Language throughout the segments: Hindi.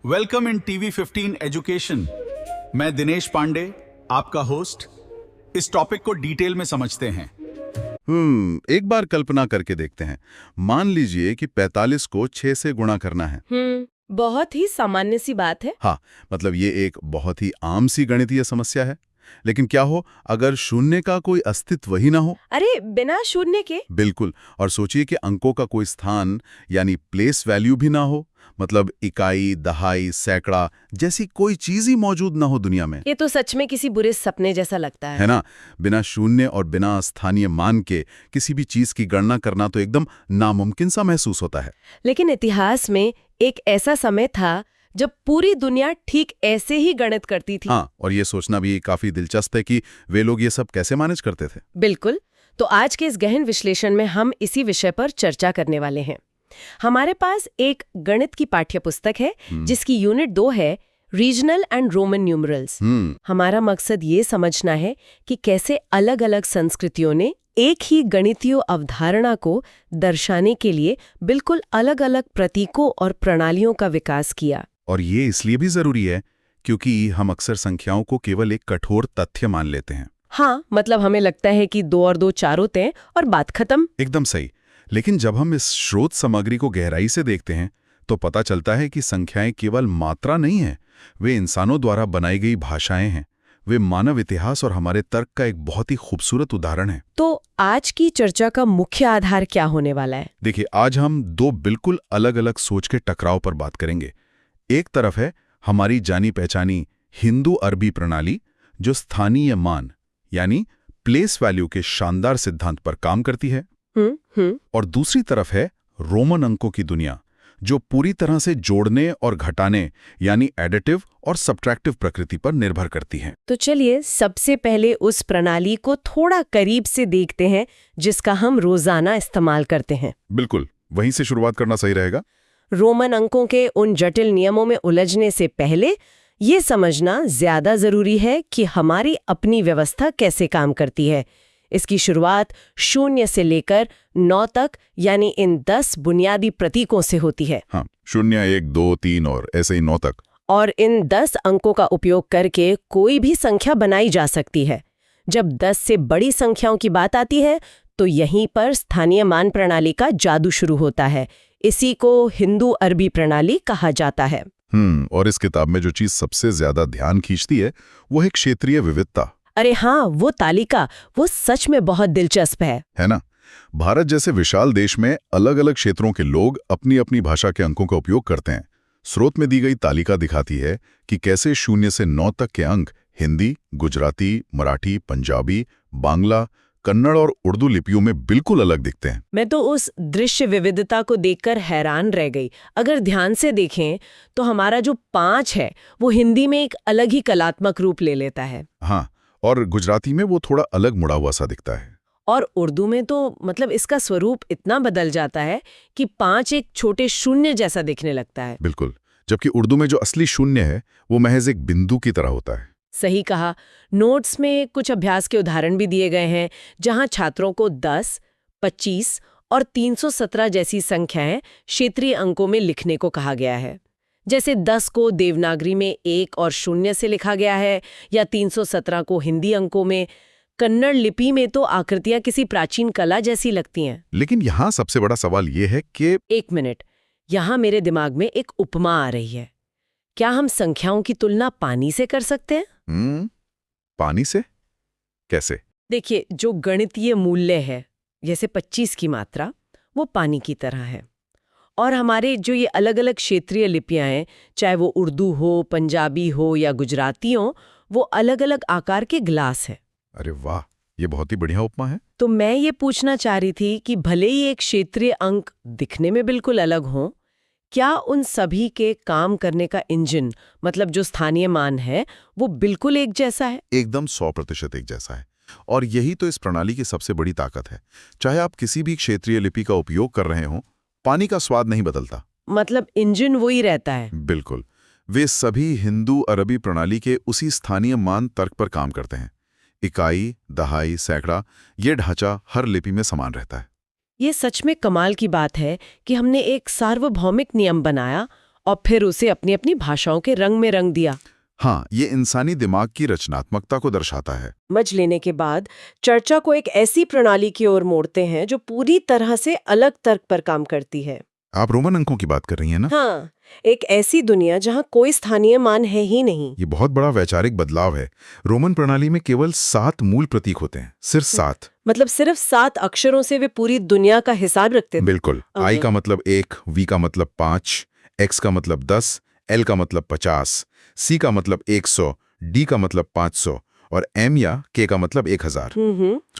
Welcome in TV 15 education. मैं दिनेश पांडे, आपका होस्ट। इस टॉपिक को डिटेल में समझते हैं। एक बार कल्पना करके देखते हैं। मान लीजिए कि 45 को 6 से गुणा करना है। बहुत ही सामान्य सी बात है। हाँ, मतलब ये एक बहुत ही आम सी गणितीय समस्या है। लेकिन क्या हो अगर शून्य का कोई अस्तित्व ही ना हो? अरे बिना शून्य के? बिल्कुल। और सोचिए कि अंकों का कोई स्थान यानी प्लेस वैल्यू भी ना हो, मतलब इकाई, दहाई, सैकड़ा जैसी कोई चीज ही मौजूद ना हो दुनिया में। ये तो सच में किसी बुरे सपने जैसा लगता है ना? बिना शून्य और बिना स्थानीय मान के किसी भी चीज की गणना करना तो एकदम नामुमकिन सा महसूस होता है। लेकिन इतिहास में एक ऐसा समय था जब पूरी दुनिया ठीक ऐसे ही गणित करती थी। हाँ, और ये सोचना भी काफी दिलचस्प है कि वे लोग ये सब कैसे मैनेज करते थे। बिल्कुल। तो आज के इस गहन विश्लेषण में हम इसी विषय पर चर्चा करने वाले हैं। हमारे पास एक गणित की पाठ्य पुस्तक है जिसकी यूनिट 2 है, रीजनल एंड रोमन न्यूमरल्स। हमारा मकसद ये समझना है कि कैसे अलग अलग संस्कृतियों ने एक ही गणितीय अवधारणा को दर्शाने के लिए बिल्कुल अलग अलग प्रतीकों और प्रणालियों का विकास किया। और ये इसलिए भी जरूरी है क्योंकि हम अक्सर संख्याओं को केवल एक कठोर तथ्य मान लेते हैं। हाँ, मतलब हमें लगता है कि 2 और 2 4 होते हैं और बात खत्म। एकदम सही। लेकिन जब हम इस स्रोत सामग्री को गहराई से देखते हैं तो पता चलता है कि संख्याएं केवल मात्रा नहीं है, वे इंसानों द्वारा बनाई गई भाषाएं हैं। वे मानव इतिहास और हमारे तर्क का एक बहुत ही खूबसूरत उदाहरण है। तो आज की चर्चा का मुख्य आधार क्या होने वाला है? देखिए, आज हम 2 बिल्कुल अलग अलग सोच के टकराव पर बात करेंगे। एक तरफ है हमारी जानी पहचानी हिंदू अरबी प्रणाली, जो स्थानीय मान यानी प्लेस वैल्यू के शानदार सिद्धांत पर काम करती है। और दूसरी तरफ है रोमन अंकों की दुनिया, जो पूरी तरह से जोड़ने और घटाने यानी एडिटिव और सब्ट्रैक्टिव प्रकृति पर निर्भर करती है। तो चलिए सबसे पहले उस प्रणाली को थोड़ा करीब से देखते हैं जिसका हम रोजाना इस्तेमाल करते हैं। बिल्कुल, वहीं से शुरुआत करना सही रहेगा। रोमन अंकों के उन जटिल नियमों में उलझने से पहले ये समझना ज्यादा जरूरी है कि हमारी अपनी व्यवस्था कैसे काम करती है। इसकी शुरुआत 0 से लेकर 9 तक यानी इन 10 बुनियादी प्रतीकों से होती है। हाँ, 0, 1, 2, 3 और ऐसे ही 9 तक। और इन 10 अंकों का उपयोग करके कोई भी संख्या बनाई जा सकती है। जब 10 से बड़ी संख्याओं की बात आती है तो यहीं पर स्थानीय मान प्रणाली का जादू शुरू होता है। इसी को हिंदू अरबी प्रणाली कहा जाता है। और इस किताब में जो चीज सबसे ज्यादा ध्यान खींचती है वो है क्षेत्रीय विविधता। अरे हाँ, वो तालिका, वो सच में बहुत दिलचस्प है ना? भारत जैसे विशाल देश में अलग अलग क्षेत्रों के लोग अपनी अपनी भाषा के अंकों का उपयोग करते हैं। स्रोत में दी गई तालिका दिखाती है कि कैसे 0 से 9 तक के अंक हिंदी, गुजराती, मराठी, पंजाबी, बांग्ला, कन्नड़ और उर्दू लिपियों में बिल्कुल अलग दिखते हैं। मैं तो उस दृश्य विविधता को देखकर हैरान रह गई। अगर ध्यान से देखें तो हमारा जो 5 है वो हिंदी में एक अलग ही कलात्मक रूप ले लेता है। हाँ, और गुजराती में वो थोड़ा अलग मुड़ा हुआ सा दिखता है। और उर्दू में तो मतलब इसका स्वरूप इतना बदल जाता है कि 5 एक छोटे शून्य जैसा दिखने लगता है। बिल्कुल, जबकि उर्दू में जो असली शून्य है वो महज एक बिंदु की तरह होता है। सही कहा। नोट्स में कुछ अभ्यास के उदाहरण भी दिए गए हैं जहां छात्रों को 10, 25 और 317 जैसी संख्याएं क्षेत्रीय अंकों में लिखने को कहा गया है। जैसे 10 को देवनागरी में 1 और 0 से लिखा गया है, या 317 को हिंदी अंकों में। कन्नड़ लिपि में तो आकृतियां किसी प्राचीन कला जैसी लगती हैं। लेकिन यहाँ सबसे बड़ा सवाल ये है कि 1 मिनट, यहाँ मेरे दिमाग में एक उपमा आ रही है। क्या हम संख्याओं की तुलना पानी से कर सकते हैं? पानी से? कैसे? देखिए, जो गणितीय मूल्य है जैसे 25 की मात्रा, वो पानी की तरह है। और हमारे जो ये अलग अलग क्षेत्रीय लिपियां हैं, चाहे वो उर्दू हो, पंजाबी हो या गुजराती हो, वो अलग अलग आकार के ग्लास है। अरे वाह, ये बहुत ही बढ़िया उपमा है। तो मैं ये पूछना चाह रही थी कि भले ही एक क्षेत्रीय अंक दिखने में बिल्कुल अलग हो, क्या उन सभी के काम करने का इंजन, मतलब जो स्थानीय मान है, वो बिल्कुल एक जैसा है? एकदम 100% एक जैसा है। और यही तो इस प्रणाली की सबसे बड़ी ताकत है। चाहे आप किसी भी क्षेत्रीय लिपि का उपयोग कर रहे हो, पानी का स्वाद नहीं बदलता। मतलब इंजन वही रहता है। बिल्कुल, वे सभी हिंदू अरबी प्रणाली के उसी स्थानीय मान तर्क पर काम करते हैं। इकाई, दहाई, सैकड़ा, ये ढांचा हर लिपि में समान रहता है। ये सच में कमाल की बात है कि हमने एक सार्वभौमिक नियम बनाया और फिर उसे अपनी अपनी भाषाओं के रंग में रंग दिया। हाँ, ये इंसानी दिमाग की रचनात्मकता को दर्शाता है। समझ लेने के बाद चर्चा को एक ऐसी प्रणाली की ओर मोड़ते हैं जो पूरी तरह से अलग तर्क पर काम करती है। आप रोमन अंकों की बात कर रही हैं ना? हाँ, एक ऐसी दुनिया जहाँ कोई स्थानीय मान है ही नहीं। ये बहुत बड़ा वैचारिक बदलाव है। रोमन प्रणाली में केवल 7 मूल प्रतीक होते हैं, सिर्फ 7। मतलब सिर्फ 7 अक्षरों से वे पूरी दुनिया का हिसाब रखते थे। बिल्कुल। आई का मतलब 1, वी का मतलब 5, एक्स का मतलब 10, एल का मतलब 50, सी का मतलब 100, डी का मतलब 500 और एम या के का मतलब 1000।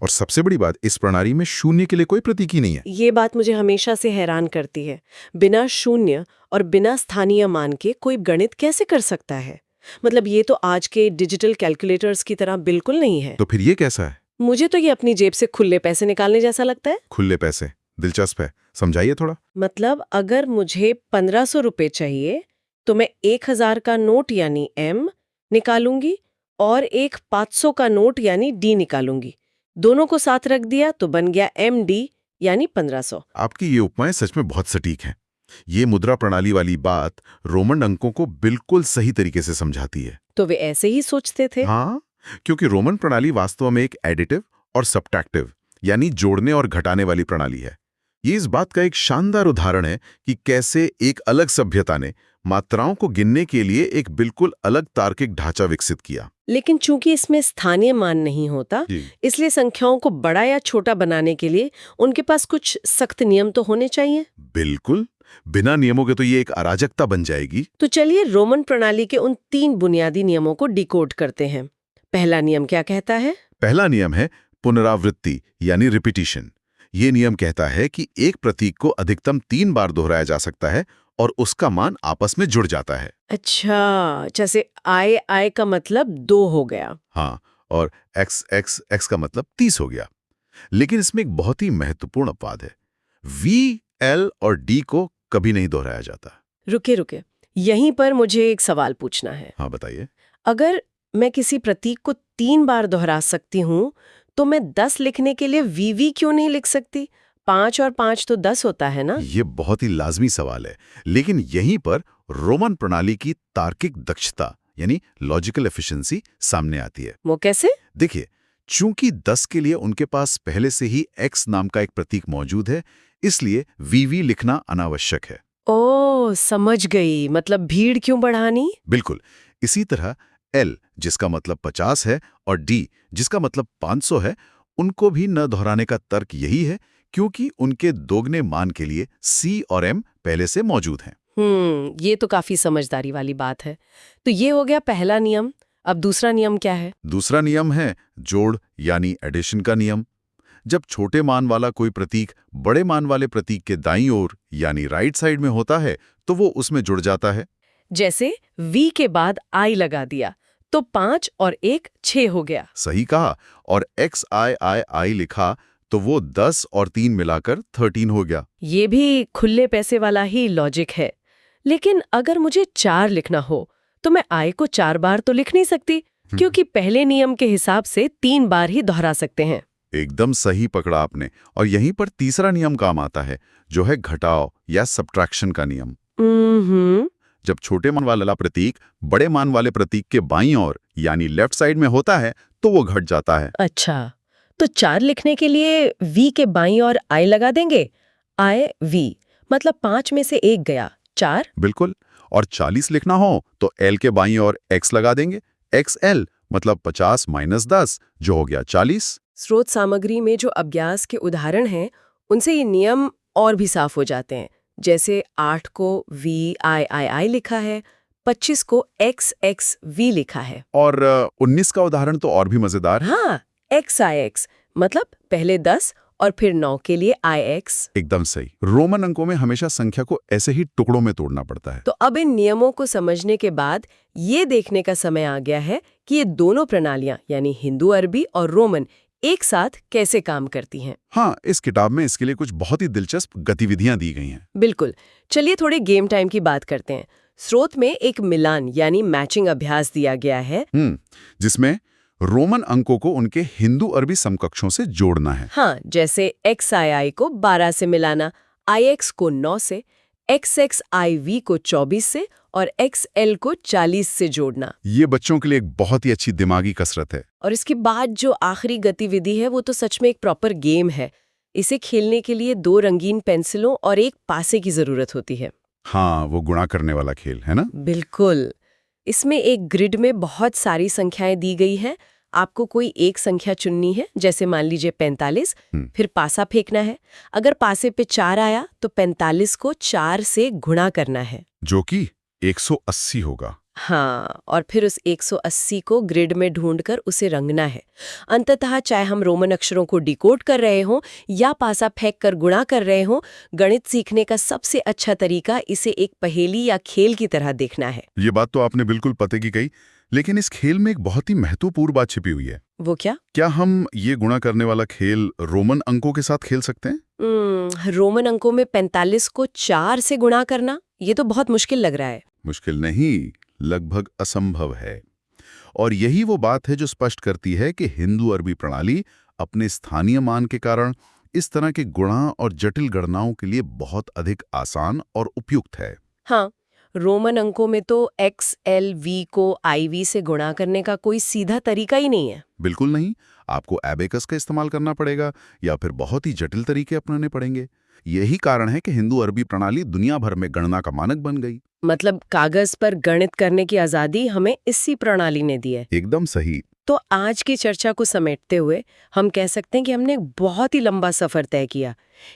और सबसे बड़ी बात, इस प्रणाली में शून्य के लिए कोई प्रतीक ही नहीं है। ये बात मुझे हमेशा से हैरान करती है। बिना शून्य और बिना स्थानीय मान के कोई गणित कैसे कर सकता है? मतलब ये तो आज के डिजिटल कैलकुलेटर्स की तरह बिल्कुल नहीं है। तो फिर ये कैसा है? मुझे तो ये अपनी जेब से खुले पैसे निकालने जैसा लगता है। खुले पैसे दिलचस्प है, समझाइए थोड़ा। मतलब अगर मुझे 1500 रुपए चाहिए तो मैं 1000 का नोट यानी एम निकालूंगी और एक 500 का नोट यानी डी निकालूंगी। दोनों को साथ रख दिया तो बन गया एम डी यानी 1500। आपकी ये उपमाएं सच में बहुत सटीक हैं। ये मुद्रा प्रणाली वाली बात रोमन अंकों को बिल्कुल सही तरीके से समझाती है। तो वे ऐसे ही सोचते थे? हाँ, क्योंकि रोमन प्रणाली वास्तव में एक एडिटिव और सब्ट्रैक्टिव यानी जोड़ने और घटाने वाली प्रणाली है। ये इस बात का एक शानदार उदाहरण है कि कैसे एक अलग सभ्यता ने मात्राओं को गिनने के लिए एक बिल्कुल अलग तार्किक ढांचा विकसित किया। लेकिन चूंकि इसमें स्थानीय मान नहीं होता, इसलिए संख्याओं को बड़ा या छोटा बनाने के लिए उनके पास कुछ सख्त नियम तो होने चाहिए। बिल्कुल, बिना नियमों के तो ये एक अराजकता बन जाएगी। तो चलिए रोमन प्रणाली के उन 3 बुनियादी नियमों को डिकोड करते हैं। पहला नियम क्या कहता है? पहला नियम है पुनरावृत्ति यानी रिपीटिशन। ये नियम कहता है कि एक प्रतीक को अधिकतम 3 बार दोहराया जा सकता है और उसका मान आपस में जुड़ जाता है। अच्छा, जैसे आई का मतलब 2 हो गया। हाँ, और x का मतलब 30 हो गया। लेकिन इसमें एक बहुत ही महत्वपूर्ण अपवाद है। वी, एल और डी को कभी नहीं दोहराया जाता। रुके, यहीं पर मुझे एक सवाल पूछना है। हाँ, बताइए। अगर मैं किसी प्रतीक को 3 बार दोहरा सकती हूँ, तो मैं 10 लिखने के लिए वी क्यों नहीं लिख सकती? 5 और 5 तो 10 होता है ना? ये बहुत ही लाजमी सवाल है, लेकिन यहीं पर रोमन प्रणाली की तार्किक दक्षता यानी लॉजिकल एफिशिएंसी सामने आती है। वो कैसे? देखिए, चूंकि 10 के लिए उनके पास पहले से ही x नाम का एक प्रतीक मौजूद है, इसलिए वी लिखना अनावश्यक है। ओह, समझ गई। मतलब भीड़ क्यों बढ़ानी? बिल्कुल। इसी तरह L जिसका मतलब 50 है और D जिसका मतलब 500 है, उनको भी न दोहराने का तर्क यही है क्योंकि उनके दोगुने मान के लिए C और M पहले से मौजूद हैं। ये तो काफी समझदारी वाली बात है। तो ये हो गया पहला नियम। अब दूसरा नियम क्या है? दूसरा नियम है जोड़ यानी एडिशन का नियम। जब छोटे मान वाला कोई प्रतीक बड़े मान वाले प्रतीक के दाईं ओर यानी राइट साइड में होता है, तो वो उसमें जुड़ जाता है। जैसे V के बाद I लगा दिया तो 5 और 1 6 हो गया। सही कहा। और XII लिखा तो वो 10 और 3 मिलाकर 13 हो गया। ये भी खुले पैसे वाला ही लॉजिक है। लेकिन अगर मुझे 4 लिखना हो तो मैं I को 4 बार तो लिख नहीं सकती, क्योंकि पहले नियम के हिसाब से 3 बार ही दोहरा सकते हैं। एकदम सही पकड़ा आपने। और यहीं पर तीसरा नियम काम आता है, जो है घटाव या सब्ट्रैक्शन का नियम। जब छोटे मान वाला प्रतीक बड़े मान वाले प्रतीक के बाईं ओर यानी लेफ्ट साइड में होता है, तो वो घट जाता है। अच्छा, तो 4 लिखने के लिए V के बाईं ओर I लगा देंगे। IV मतलब 5 में से 1 गया, 4। बिल्कुल। और 40 लिखना हो तो L के बाईं ओर X लगा देंगे। XL मतलब 50 - 10 जो हो गया 40। स्रोत सामग्री में जो अभ्यास के उदाहरण हैं, उनसे ये नियम और भी साफ हो जाते हैं। जैसे 8 को VII लिखा है, 25 को XXV लिखा है। और 19 का उदाहरण तो और भी मजेदार। हाँ, XIX मतलब पहले 10 और फिर 9 के लिए IX। एकदम सही। रोमन अंकों में हमेशा संख्या को ऐसे ही टुकड़ों में तोड़ना पड़ता है। तो अब इन नियमों को समझने के बाद ये देखने का समय आ गया है कि ये दोनों प्रणालियां यानी हिंदू अरबी और रोमन एक साथ कैसे काम करती हैं। हाँ, इस किताब में इसके लिए कुछ बहुत ही दिलचस्प गतिविधियां दी गई हैं। बिल्कुल। चलिए थोड़े गेम टाइम की बात करते हैं। स्रोत में एक मिलान यानी मैचिंग अभ्यास दिया गया है, जिसमें रोमन अंकों को उनके हिंदू अरबी समकक्षों से जोड़ना है। हाँ, जैसे XII को 12 से मिलाना, IX को 9 से, XXIV को 24 से और XL को 40 से जोड़ना। ये बच्चों के लिए एक बहुत ही अच्छी दिमागी कसरत है। और इसके बाद जो आखिरी गतिविधि है वो तो सच में एक प्रॉपर गेम है। इसे खेलने के लिए 2 रंगीन पेंसिलों और एक पासे की जरूरत होती है। हाँ, वो गुणा करने वाला खेल है ना। बिल्कुल। इसमें एक ग्रिड में बहुत सारी संख्याएं दी गई हैं। आपको कोई एक संख्या चुननी है, जैसे मान लीजिए 45, फिर पासा फेंकना है। अगर पासे पे 4 आया तो 45 को 4 से गुणा करना है, जो कि 180 होगा। हाँ, और फिर उस 180 को ग्रिड में ढूंढकर उसे रंगना है। अंततः चाहे हम रोमन अक्षरों को डिकोड कर रहे हों या पासा फेंक कर गुणा कर रहे हों, गणित सीखने का सबसे अच्छा तरीका इसे एक पहेली या खेल की तरह देखना है। ये बात तो आपने बिल्कुल पते की कही, लेकिन इस खेल में एक बहुत ही महत्वपूर्ण बात छिपी हुई है। वो क्या? क्या हम ये गुणा करने वाला खेल रोमन अंकों के साथ खेल सकते हैं? रोमन अंकों में 45 को 4 से गुणा करना, ये तो बहुत मुश्किल लग रहा है। मुश्किल नहीं, लगभग असंभव है। और यही वो बात है जो स्पष्ट करती है कि हिंदू अरबी प्रणाली अपने स्थानीय मान के कारण इस तरह के गुणा और जटिल गणनाओं के लिए बहुत अधिक आसान और उपयुक्त है। हाँ, रोमन अंकों में तो XLV को IV से गुणा करने का कोई सीधा तरीका ही नहीं है। बिल्कुल नहीं, आपको एबेकस का इस्तेमाल करना पड़ेगा या फिर बहुत ही जटिल तरीके अपनाने पड़ेंगे। यही कारण है कि हिंदू अरबी प्रणाली दुनिया भर में गणना का मानक बन गई। मतलब कागज पर गणित करने की आजादी हमें इसी प्रणाली ने दी है। एकदम सही। तो आज की चर्चा को समेटते हुए हम कह सकते हैं कि हमने एक बहुत ही लंबा सफर तय किया।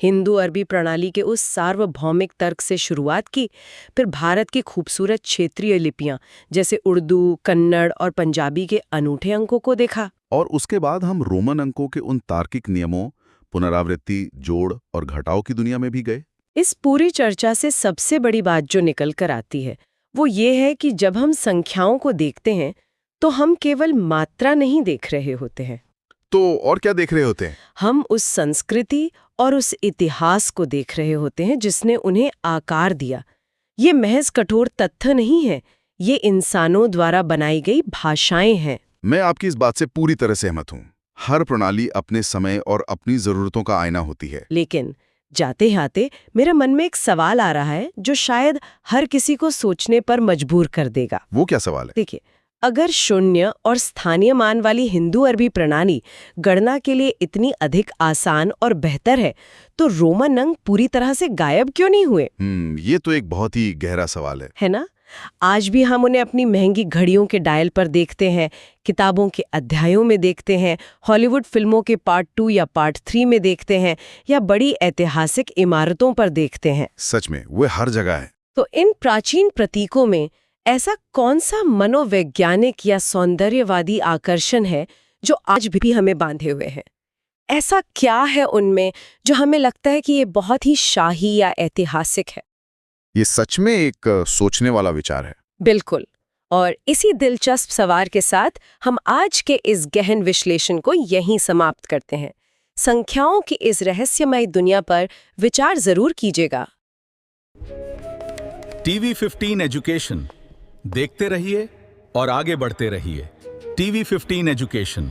हिंदू अरबी प्रणाली के उस सार्वभौमिक तर्क से शुरुआत की, फिर भारत की खूबसूरत क्षेत्रीय लिपियां जैसे उर्दू, कन्नड़ और पंजाबी के अनूठे अंकों को देखा, और उसके बाद हम रोमन अंकों के उन तार्किक नियमों, पुनरावृत्ति, जोड़ और घटाव की दुनिया में भी गए। इस पूरी चर्चा से सबसे बड़ी बात जो निकल कर आती है वो ये है कि जब हम संख्याओं को देखते हैं तो हम केवल मात्रा नहीं देख रहे होते हैं। तो और क्या देख रहे होते हैं? हम उस संस्कृति और उस इतिहास को देख रहे होते हैं जिसने उन्हें आकार दिया। ये महज कठोर तथ्य नहीं है, ये इंसानों द्वारा बनाई गई भाषाएं हैं। मैं आपकी इस बात से पूरी तरह सहमत हूँ। हर प्रणाली अपने समय और अपनी जरूरतों का आईना होती है। लेकिन जाते जाते मेरे मन में एक सवाल आ रहा है जो शायद हर किसी को सोचने पर मजबूर कर देगा। वो क्या सवाल है? देखिए, अगर शून्य और स्थानीय मान वाली हिंदू अरबी प्रणाली गणना के लिए इतनी अधिक आसान और बेहतर है, तो रोमन अंक पूरी तरह से गायब क्यों नहीं हुए? ये तो एक बहुत ही गहरा सवाल है ना? आज भी हम उन्हें अपनी महंगी घड़ियों के डायल पर देखते हैं, किताबों के अध्यायों में देखते हैं, हॉलीवुड फिल्मों के पार्ट 2 या पार्ट 3 में देखते हैं, या बड़ी ऐतिहासिक इमारतों पर देखते हैं। सच में वे हर जगह है। तो इन प्राचीन प्रतीकों में ऐसा कौन सा मनोवैज्ञानिक या सौंदर्यवादी आकर्षण है जो आज भी हमें बांधे हुए है? ऐसा क्या है उनमें जो हमें लगता है कि ये बहुत ही शाही या ऐतिहासिक है? ये सच में एक सोचने वाला विचार है। बिल्कुल। और इसी दिलचस्प सवाल के साथ हम आज के इस गहन विश्लेषण को यहीं समाप्त करते हैं। संख्याओं की इस रहस्यमय दुनिया पर विचार जरूर कीजिएगा। टीवी 15 एजुकेशन देखते रहिए और आगे बढ़ते रहिए। TV 15 education.